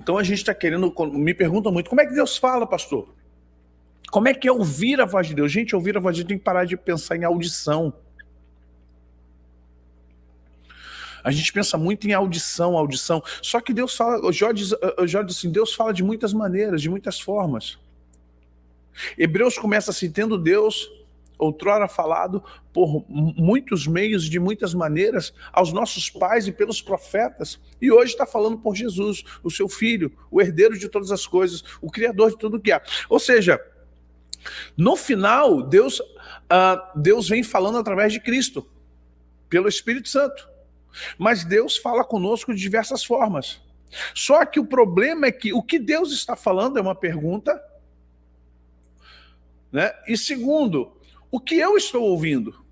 Então a gente está querendo, me perguntam muito, como é que Deus fala, pastor? Como é que é ouvir a voz de Deus? Gente, ouvir a voz de Deus tem que parar de pensar em audição. A gente pensa muito em audição, audição. Só que Deus fala, o Jó diz assim, Deus fala de muitas maneiras, de muitas formas. Hebreus começa assim, tendo Deus outrora falado por muitos meios, de muitas maneiras, aos nossos pais e pelos profetas, e hoje está falando por Jesus, o seu Filho, o herdeiro de todas as coisas, o Criador de tudo que há. Ou seja, no final, Deus vem falando através de Cristo, pelo Espírito Santo. Mas Deus fala conosco de diversas formas. Só que o problema é que o que Deus está falando é uma pergunta, né? E segundo, o que eu estou ouvindo?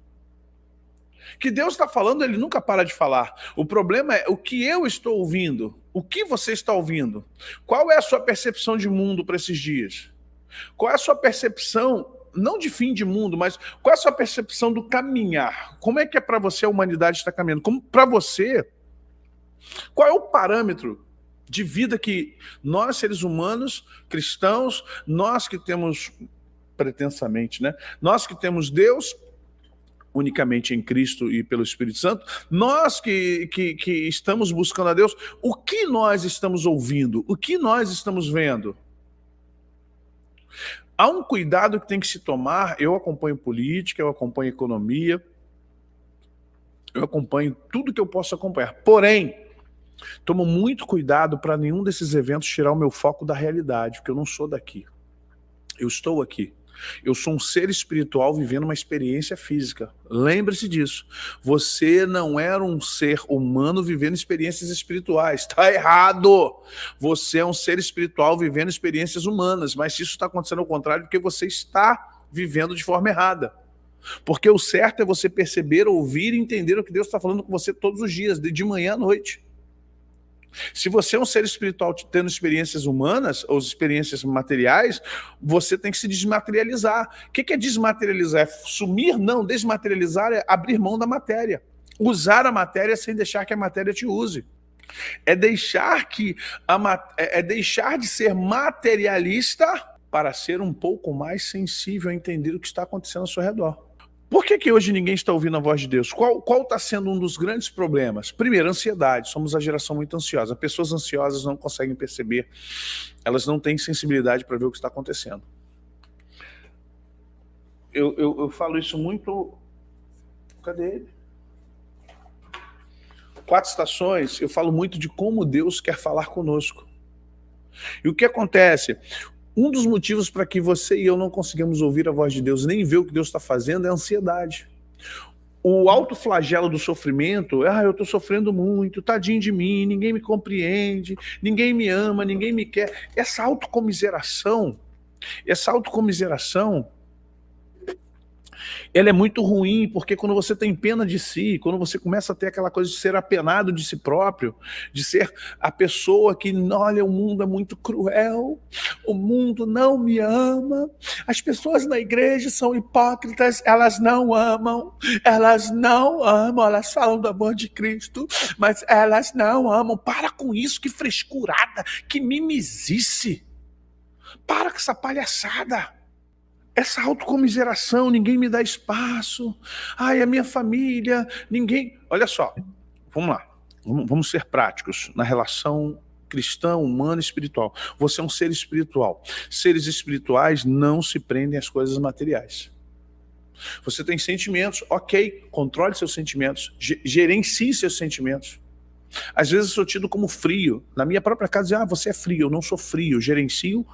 Que Deus está falando, ele nunca para de falar. O problema é o que eu estou ouvindo. O que você está ouvindo? Qual é a sua percepção de mundo para esses dias? Qual é a sua percepção, não de fim de mundo, mas qual é a sua percepção do caminhar? Como é que é para você a humanidade está caminhando? Como para você, qual é o parâmetro de vida que nós, seres humanos, cristãos, nós que temos, pretensamente, né? Nós que temos Deus unicamente em Cristo e pelo Espírito Santo, nós que estamos buscando a Deus, o que nós estamos ouvindo? O que nós estamos vendo? Há um cuidado que tem que se tomar. Eu acompanho política, eu acompanho economia, eu acompanho tudo que eu posso acompanhar. Porém, tomo muito cuidado para nenhum desses eventos tirar o meu foco da realidade, porque eu não sou daqui. Eu estou aqui. Eu sou um ser espiritual vivendo uma experiência física. Lembre-se disso. Você não era um ser humano vivendo experiências espirituais. Está errado. Você é um ser espiritual vivendo experiências humanas. Mas isso está acontecendo ao contrário, porque você está vivendo de forma errada. Porque o certo é você perceber, ouvir e entender o que Deus está falando com você todos os dias, de manhã à noite. Se você é um ser espiritual tendo experiências humanas ou experiências materiais, você tem que se desmaterializar. O que é desmaterializar? É sumir? Não, desmaterializar é abrir mão da matéria. Usar a matéria sem deixar que a matéria te use. É deixar de ser materialista para ser um pouco mais sensível a entender o que está acontecendo ao seu redor. Por que hoje ninguém está ouvindo a voz de Deus? Qual está sendo um dos grandes problemas? Primeiro, ansiedade. Somos a geração muito ansiosa. Pessoas ansiosas não conseguem perceber. Elas não têm sensibilidade para ver o que está acontecendo. Eu falo isso muito... Cadê ele? 4 estações, eu falo muito de como Deus quer falar conosco. E o que acontece? Um dos motivos para que você e eu não conseguimos ouvir a voz de Deus, nem ver o que Deus está fazendo, é a ansiedade. O alto flagelo do sofrimento, eu estou sofrendo muito, tadinho de mim, ninguém me compreende, ninguém me ama, ninguém me quer. Essa autocomiseração, ela é muito ruim, porque quando você tem pena de si, quando você começa a ter aquela coisa de ser apenado de si próprio, de ser a pessoa que, olha, o mundo é muito cruel, o mundo não me ama, as pessoas na igreja são hipócritas, elas não amam, elas falam do amor de Cristo, mas elas não amam. Para com isso, que frescurada, que mimizice, para com essa palhaçada. Essa autocomiseração, ninguém me dá espaço, ai, a minha família, ninguém... Olha só, vamos lá, vamos ser práticos na relação cristã, humana e espiritual. Você é um ser espiritual. Seres espirituais não se prendem às coisas materiais. Você tem sentimentos, ok, controle seus sentimentos, gerencie seus sentimentos. Às vezes eu sou tido como frio. Na minha própria casa, você é frio, eu não sou frio, eu gerencio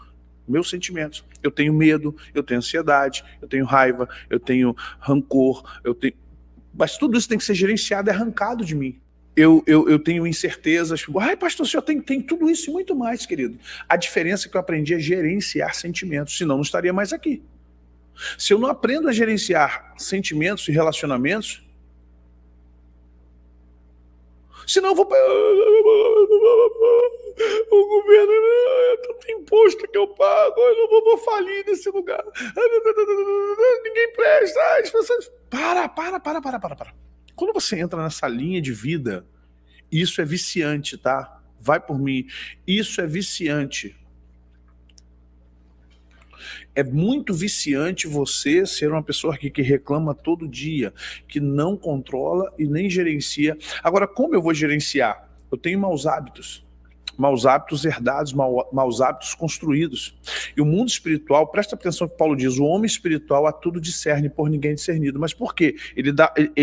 meus sentimentos. Eu tenho medo, eu tenho ansiedade, eu tenho raiva, eu tenho rancor, mas tudo isso tem que ser gerenciado e arrancado de mim. Eu tenho incertezas, tipo, ai pastor, o senhor tem tudo isso e muito mais, querido. A diferença é que eu aprendi a gerenciar sentimentos, senão não estaria mais aqui. Se eu não aprendo a gerenciar sentimentos e relacionamentos, senão eu vou... O governo, tanto imposto que eu pago, eu não vou falir nesse lugar. Ninguém presta, as pessoas... Para. Quando você entra nessa linha de vida, isso é viciante, tá? vai por mim. Isso é viciante. É muito viciante você ser uma pessoa que reclama todo dia, que não controla e nem gerencia. Agora, como eu vou gerenciar? Eu tenho maus hábitos herdados, maus hábitos construídos. E o mundo espiritual, presta atenção que Paulo diz, o homem espiritual a tudo discerne, por ninguém discernido. Mas por quê? Ele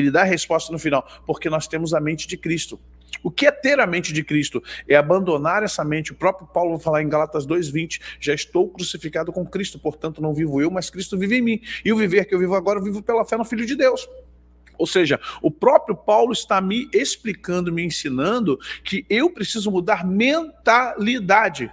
dá a resposta no final, porque nós temos a mente de Cristo. O que é ter a mente de Cristo? É abandonar essa mente. O próprio Paulo vai falar em Gálatas 2:20, já estou crucificado com Cristo, portanto não vivo eu, mas Cristo vive em mim. E o viver que eu vivo agora, eu vivo pela fé no Filho de Deus. Ou seja, o próprio Paulo está me explicando, me ensinando que eu preciso mudar mentalidade.